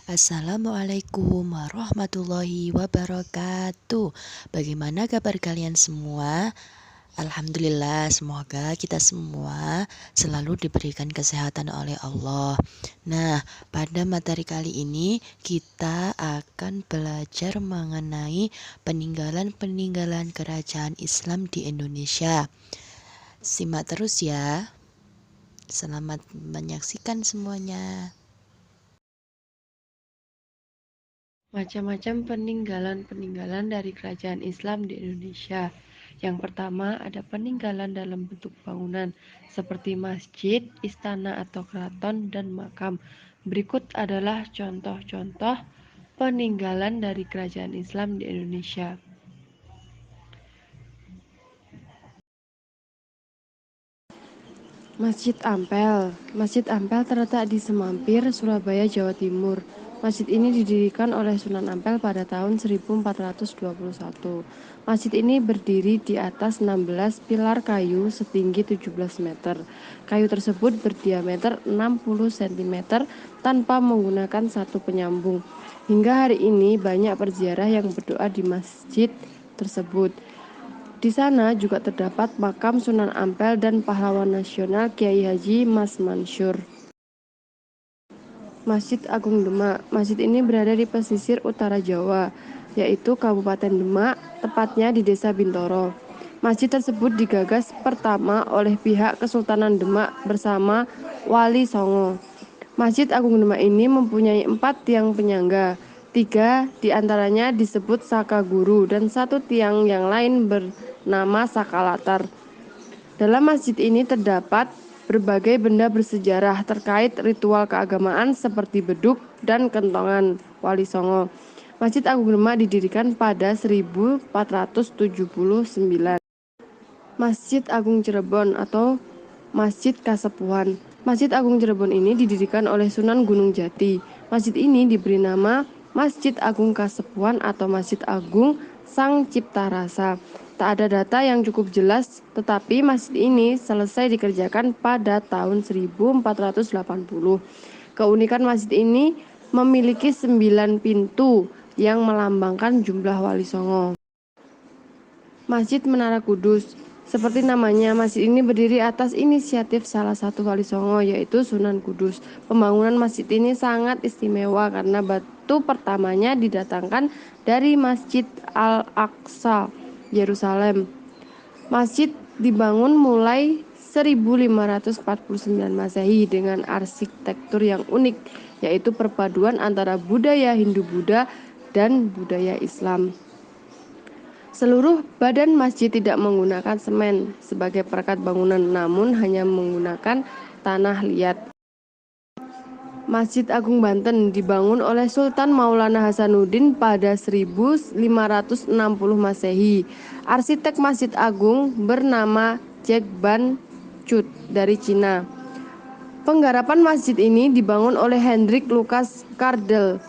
Assalamualaikum warahmatullahi wabarakatuh. Bagaimana kabar kalian semua? Alhamdulillah, semoga kita semua selalu diberikan kesehatan oleh Allah. Nah, pada materi kali ini kita akan belajar mengenai peninggalan-peninggalan kerajaan Islam di Indonesia. Simak terus ya. Selamat menyaksikan semuanya. Macam-macam peninggalan-peninggalan dari kerajaan Islam di Indonesia. Yang pertama ada peninggalan dalam bentuk bangunan seperti masjid, istana atau keraton, dan makam. Berikut adalah contoh-contoh peninggalan dari kerajaan Islam di Indonesia. Masjid Ampel. Masjid Ampel terletak di Semampir, Surabaya, Jawa Timur. Masjid ini didirikan oleh Sunan Ampel pada tahun 1421. Masjid ini berdiri di atas 16 pilar kayu setinggi 17 meter. Kayu tersebut berdiameter 60 cm tanpa menggunakan satu penyambung. Hingga hari ini banyak perziarah yang berdoa di masjid tersebut. Di sana juga terdapat makam Sunan Ampel dan pahlawan nasional Kiai Haji Mas Mansur. Masjid Agung Demak. Masjid ini berada di pesisir utara Jawa, yaitu Kabupaten Demak, tepatnya di Desa Bintoro. Masjid tersebut digagas pertama oleh pihak Kesultanan Demak bersama Wali Songo. Masjid Agung Demak ini mempunyai 4 tiang penyangga. 3 diantaranya disebut Saka Guru dan 1 tiang yang lain bernama Saka Latar. Dalam masjid ini terdapat berbagai benda bersejarah terkait ritual keagamaan seperti beduk dan kentongan Wali Songo. Masjid Agung Demak didirikan pada 1479. Masjid Agung Cirebon atau Masjid Kasepuhan. Masjid Agung Cirebon ini didirikan oleh Sunan Gunung Jati. Masjid ini diberi nama Masjid Agung Kasepuhan atau Masjid Agung Sang Cipta Rasa. Tak ada data yang cukup jelas, tetapi masjid ini selesai dikerjakan pada tahun 1480. Keunikan masjid ini memiliki 9 pintu yang melambangkan jumlah Wali Songo. Masjid Menara Kudus. Seperti namanya, masjid ini berdiri atas inisiatif salah satu Wali Songo, yaitu Sunan Kudus. Pembangunan masjid ini sangat istimewa karena batu pertamanya didatangkan dari Masjid Al-Aqsa, Yerusalem. Masjid dibangun mulai 1549 Masehi dengan arsitektur yang unik, yaitu perpaduan antara budaya Hindu-Buddha dan budaya Islam. Seluruh badan masjid tidak menggunakan semen sebagai perekat bangunan, namun hanya menggunakan tanah liat. Masjid Agung Banten dibangun oleh Sultan Maulana Hasanuddin pada 1560 Masehi. Arsitek Masjid Agung bernama Jack Ban Cut dari Cina. Penggarapan masjid ini dibangun oleh Hendrik Lucas Kardel,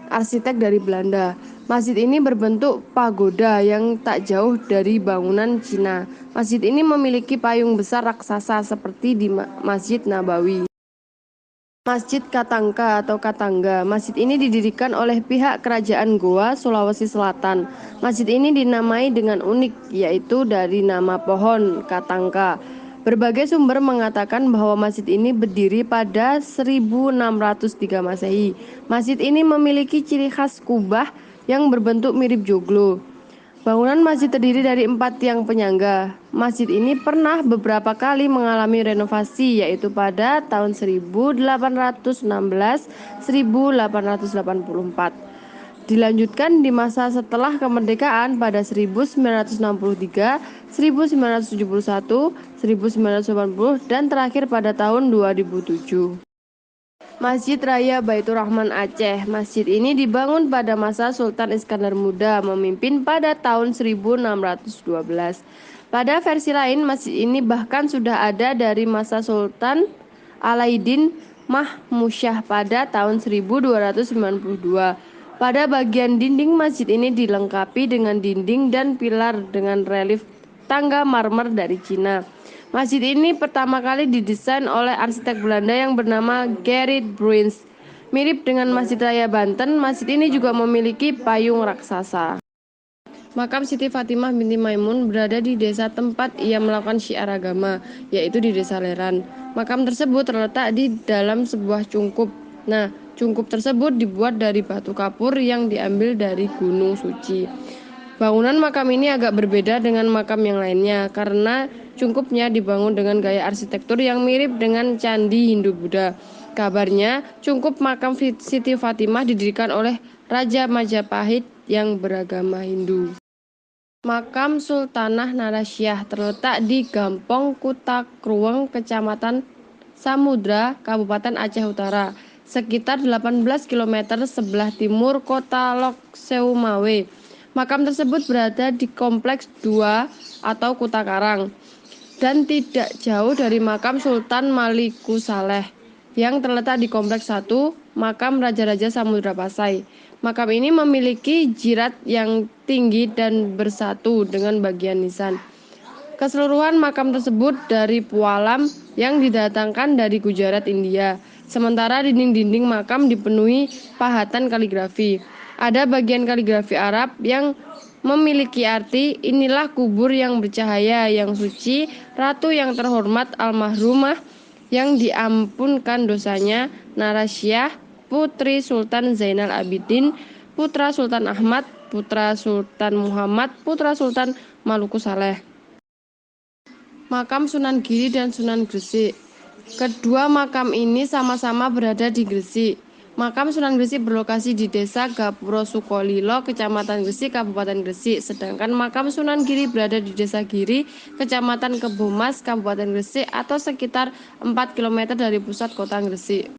arsitek dari Belanda. Masjid ini berbentuk pagoda yang tak jauh dari bangunan Cina. Masjid ini memiliki payung besar raksasa seperti di Masjid Nabawi. Masjid Katangka atau Katangga. Masjid ini didirikan oleh pihak Kerajaan Goa, Sulawesi Selatan. Masjid ini dinamai dengan unik, yaitu dari nama pohon Katangka. Berbagai sumber mengatakan bahwa masjid ini berdiri pada 1603 Masehi. Masjid ini memiliki ciri khas kubah yang berbentuk mirip joglo. Bangunan masjid terdiri dari 4 tiang penyangga. Masjid ini pernah beberapa kali mengalami renovasi, yaitu pada tahun 1816-1884. Dilanjutkan di masa setelah kemerdekaan pada 1963, 1971, 1980, dan terakhir pada tahun 2007. Masjid Raya Baitur Rahman Aceh. Masjid ini dibangun pada masa Sultan Iskandar Muda memimpin pada tahun 1612. Pada versi lain, masjid ini bahkan sudah ada dari masa Sultan Alauddin Mahmusyah pada tahun 1292. Pada bagian dinding masjid ini dilengkapi dengan dinding dan pilar dengan relief tangga marmer dari Cina. Masjid ini pertama kali didesain oleh arsitek Belanda yang bernama Gerrit Bruins. Mirip dengan Masjid Raya Banten, masjid ini juga memiliki payung raksasa. Makam Siti Fatimah binti Maimun berada di desa tempat ia melakukan syiar agama, yaitu di Desa Leran. Makam tersebut terletak di dalam sebuah cungkup. Nah, cungkup tersebut dibuat dari batu kapur yang diambil dari Gunung Suci. Bangunan makam ini agak berbeda dengan makam yang lainnya karena cungkupnya dibangun dengan gaya arsitektur yang mirip dengan candi Hindu-Buddha. Kabarnya, cungkup makam Siti Fatimah didirikan oleh Raja Majapahit yang beragama Hindu. Makam Sultanah Narasyah terletak di Gampong Kutakruweng, Kecamatan Samudra, Kabupaten Aceh Utara, sekitar 18 km sebelah timur kota Lok Seumawe. Makam tersebut berada di Kompleks 2 atau Kutakarang dan tidak jauh dari makam Sultan Malikusaleh yang terletak di Kompleks 1, makam Raja-Raja Samudra Pasai. Makam ini memiliki jirat yang tinggi dan bersatu dengan bagian nisan. Keseluruhan makam tersebut dari pualam yang didatangkan dari Gujarat, India. Sementara dinding-dinding makam dipenuhi pahatan kaligrafi. Ada bagian kaligrafi Arab yang memiliki arti, inilah kubur yang bercahaya, yang suci, ratu yang terhormat almarhumah yang diampunkan dosanya, Narasyah, putri Sultan Zainal Abidin, putra Sultan Ahmad, putra Sultan Muhammad, putra Sultan Maluku Saleh. Makam Sunan Giri dan Sunan Gresik. Kedua makam ini sama-sama berada di Gresik. Makam Sunan Gresik berlokasi di Desa Gapuro Sukolilo, Kecamatan Gresik, Kabupaten Gresik. Sedangkan makam Sunan Giri berada di Desa Giri, Kecamatan Kebomas, Kabupaten Gresik atau sekitar 4 km dari pusat kota Gresik.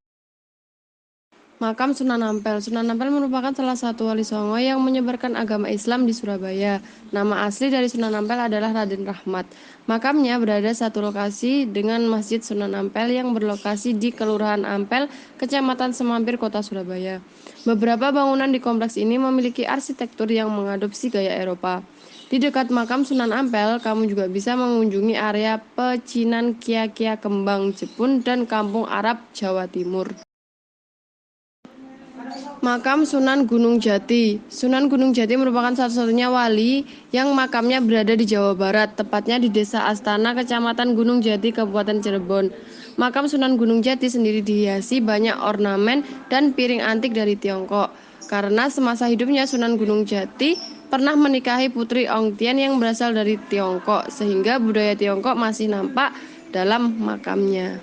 Makam Sunan Ampel. Sunan Ampel merupakan salah satu wali songo yang menyebarkan agama Islam di Surabaya. Nama asli dari Sunan Ampel adalah Raden Rahmat. Makamnya berada satu lokasi dengan Masjid Sunan Ampel yang berlokasi di Kelurahan Ampel, Kecamatan Semampir, Kota Surabaya. Beberapa bangunan di kompleks ini memiliki arsitektur yang mengadopsi gaya Eropa. Di dekat makam Sunan Ampel, kamu juga bisa mengunjungi area pecinan Kia-Kia Kembang Jepun dan Kampung Arab Jawa Timur. Makam Sunan Gunung Jati. Sunan Gunung Jati merupakan satu-satunya wali yang makamnya berada di Jawa Barat, tepatnya di Desa Astana, Kecamatan Gunung Jati, Kabupaten Cirebon. Makam Sunan Gunung Jati sendiri dihiasi banyak ornamen dan piring antik dari Tiongkok. Karena semasa hidupnya Sunan Gunung Jati pernah menikahi Putri Ongtian yang berasal dari Tiongkok, sehingga budaya Tiongkok masih nampak dalam makamnya.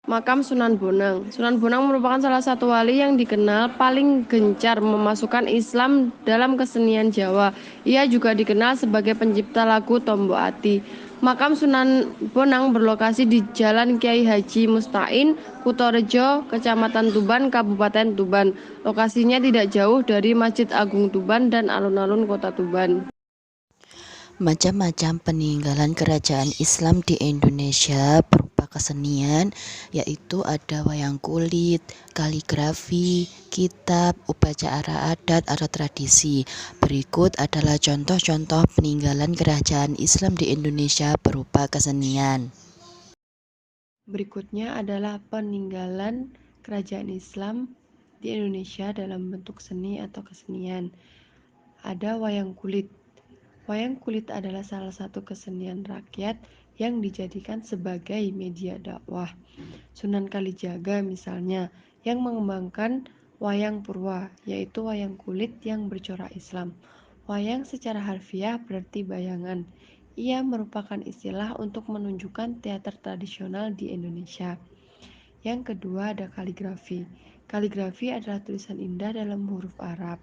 Makam Sunan Bonang. Sunan Bonang merupakan salah satu wali yang dikenal paling gencar memasukkan Islam dalam kesenian Jawa. Ia juga dikenal sebagai pencipta lagu Tombo Ati. Makam Sunan Bonang berlokasi di Jalan Kiai Haji Mustain, Kutorejo, Kecamatan Tuban, Kabupaten Tuban. Lokasinya tidak jauh dari Masjid Agung Tuban dan alun-alun Kota Tuban. Macam-macam peninggalan kerajaan Islam di Indonesia berupa kesenian, yaitu ada wayang kulit, kaligrafi, kitab, upacara adat atau tradisi. Berikut adalah contoh-contoh peninggalan kerajaan Islam di Indonesia berupa kesenian. Berikutnya adalah peninggalan kerajaan Islam di Indonesia dalam bentuk seni atau kesenian. Ada wayang kulit. Wayang kulit adalah salah satu kesenian rakyat yang dijadikan sebagai media dakwah. Sunan Kalijaga misalnya, yang mengembangkan wayang purwa, yaitu wayang kulit yang bercorak Islam. Wayang secara harfiah berarti bayangan. Ia merupakan istilah untuk menunjukkan teater tradisional di Indonesia. Yang kedua ada kaligrafi. Kaligrafi adalah tulisan indah dalam huruf Arab.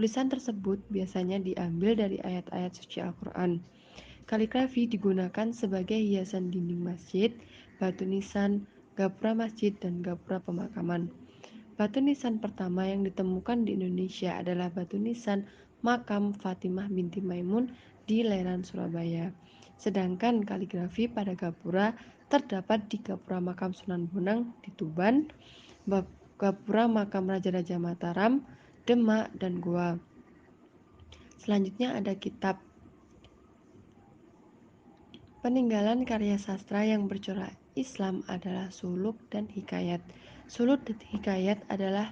Tulisan tersebut biasanya diambil dari ayat-ayat suci Al-Quran. Kaligrafi digunakan sebagai hiasan dinding masjid, batu nisan, gapura masjid, dan gapura pemakaman. Batu nisan pertama yang ditemukan di Indonesia adalah batu nisan makam Fatimah binti Maimun di Leran, Surabaya. Sedangkan kaligrafi pada gapura terdapat di gapura makam Sunan Bonang di Tuban, gapura makam Raja-Raja Mataram, Demak, dan Goa. Selanjutnya ada kitab. Peninggalan karya sastra yang bercorak Islam adalah suluk dan hikayat. Suluk dan hikayat adalah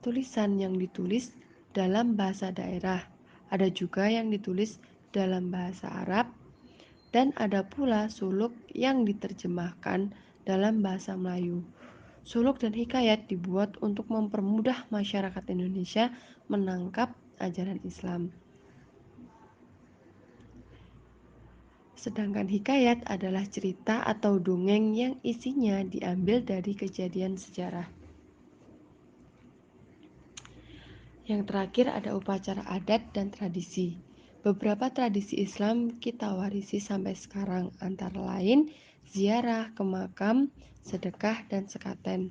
tulisan yang ditulis dalam bahasa daerah. Ada juga yang ditulis dalam bahasa Arab, dan ada pula suluk yang diterjemahkan dalam bahasa Melayu. Suluk dan hikayat dibuat untuk mempermudah masyarakat Indonesia menangkap ajaran Islam. Sedangkan hikayat adalah cerita atau dongeng yang isinya diambil dari kejadian sejarah. Yang terakhir ada upacara adat dan tradisi. Beberapa tradisi Islam kita warisi sampai sekarang, antara lain ziarah ke makam, sedekah, dan sekaten.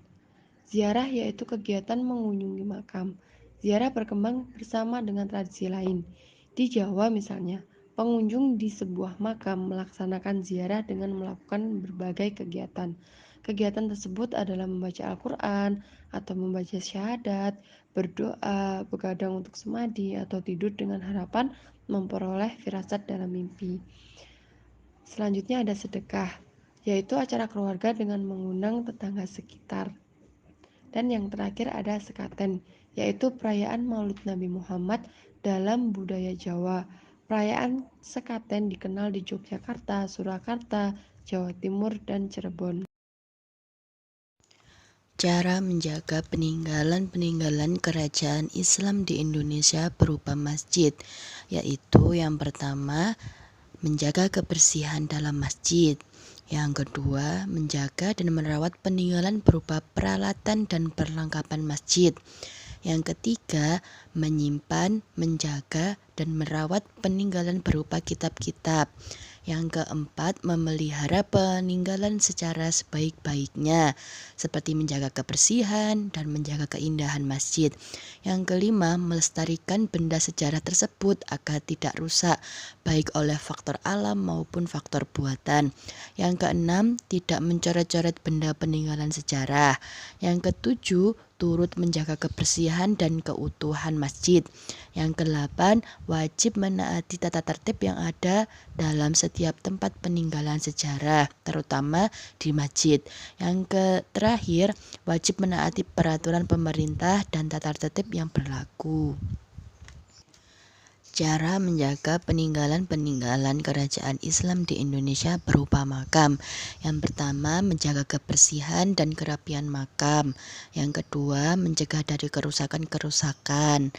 Ziarah yaitu kegiatan mengunjungi makam. Ziarah berkembang bersama dengan tradisi lain. Di Jawa misalnya, pengunjung di sebuah makam melaksanakan ziarah dengan melakukan berbagai kegiatan. Kegiatan tersebut adalah membaca Al-Quran atau membaca syahadat, berdoa, begadang untuk semadi, atau tidur dengan harapan memperoleh firasat dalam mimpi. Selanjutnya ada sedekah, yaitu acara keluarga dengan mengundang tetangga sekitar. Dan yang terakhir ada sekaten, yaitu perayaan Maulid Nabi Muhammad dalam budaya Jawa. Perayaan sekaten dikenal di Yogyakarta, Surakarta, Jawa Timur, dan Cirebon. Cara menjaga peninggalan-peninggalan kerajaan Islam di Indonesia berupa masjid, yaitu yang pertama, menjaga kebersihan dalam masjid. Yang kedua, menjaga dan merawat peninggalan berupa peralatan dan perlengkapan masjid. Yang ketiga, menyimpan, menjaga, dan merawat peninggalan berupa kitab-kitab. Yang keempat, memelihara peninggalan secara sebaik-baiknya, seperti menjaga kebersihan dan menjaga keindahan masjid. Yang kelima, melestarikan benda sejarah tersebut agar tidak rusak, baik oleh faktor alam maupun faktor buatan. Yang keenam, tidak mencoret-coret benda peninggalan sejarah. Yang ketujuh, turut menjaga kebersihan dan keutuhan masjid. Yang kedelapan, wajib menaati tata tertib yang ada dalam setiap tempat peninggalan sejarah, terutama di masjid. Yang terakhir, wajib menaati peraturan pemerintah dan tata tertib yang berlaku. Cara menjaga peninggalan-peninggalan kerajaan Islam di Indonesia berupa makam. Yang pertama, menjaga kebersihan dan kerapian makam. Yang kedua, mencegah dari kerusakan-kerusakan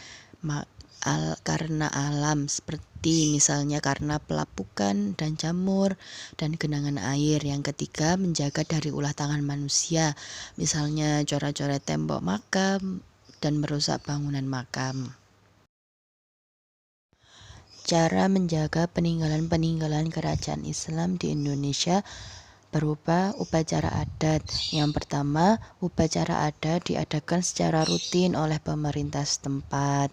karena alam, seperti misalnya karena pelapukan dan jamur dan genangan air. Yang ketiga, menjaga dari ulah tangan manusia, misalnya coret-coret tembok makam dan merusak bangunan makam. Cara menjaga peninggalan-peninggalan kerajaan Islam di Indonesia berupa upacara adat. Yang pertama, upacara adat diadakan secara rutin oleh pemerintah setempat.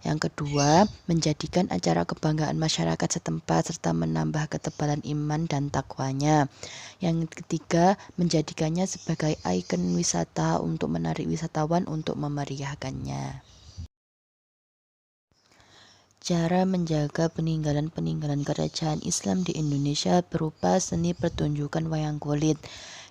Yang kedua, menjadikan acara kebanggaan masyarakat setempat serta menambah ketebalan iman dan takwanya. Yang ketiga, menjadikannya sebagai ikon wisata untuk menarik wisatawan untuk memeriahkannya. Cara menjaga peninggalan-peninggalan kerajaan Islam di Indonesia berupa seni pertunjukan wayang kulit.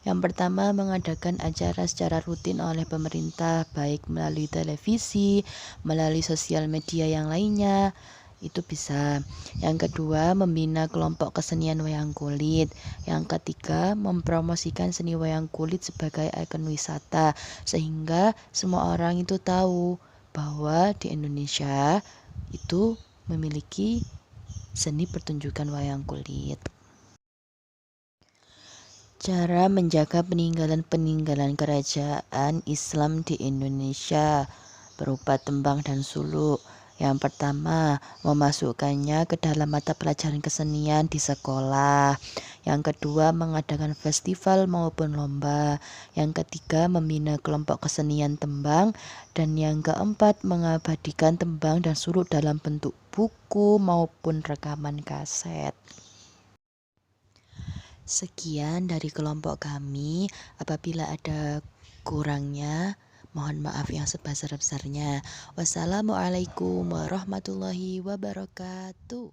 Yang pertama, mengadakan acara secara rutin oleh pemerintah, baik melalui televisi, melalui sosial media yang lainnya. Itu bisa. Yang kedua, membina kelompok kesenian wayang kulit. Yang ketiga, mempromosikan seni wayang kulit sebagai ikon wisata, sehingga semua orang itu tahu bahwa di Indonesia itu memiliki seni pertunjukan wayang kulit. Cara menjaga peninggalan-peninggalan kerajaan Islam di Indonesia berupa tembang dan suluk. Yang pertama, memasukkannya ke dalam mata pelajaran kesenian di sekolah. Yang kedua, mengadakan festival maupun lomba. Yang ketiga, membina kelompok kesenian tembang. Dan yang keempat, mengabadikan tembang dan suluk dalam bentuk buku maupun rekaman kaset. Sekian dari kelompok kami. Apabila ada kurangnya, mohon maaf yang sebesar-besarnya. Wassalamualaikum warahmatullahi wabarakatuh.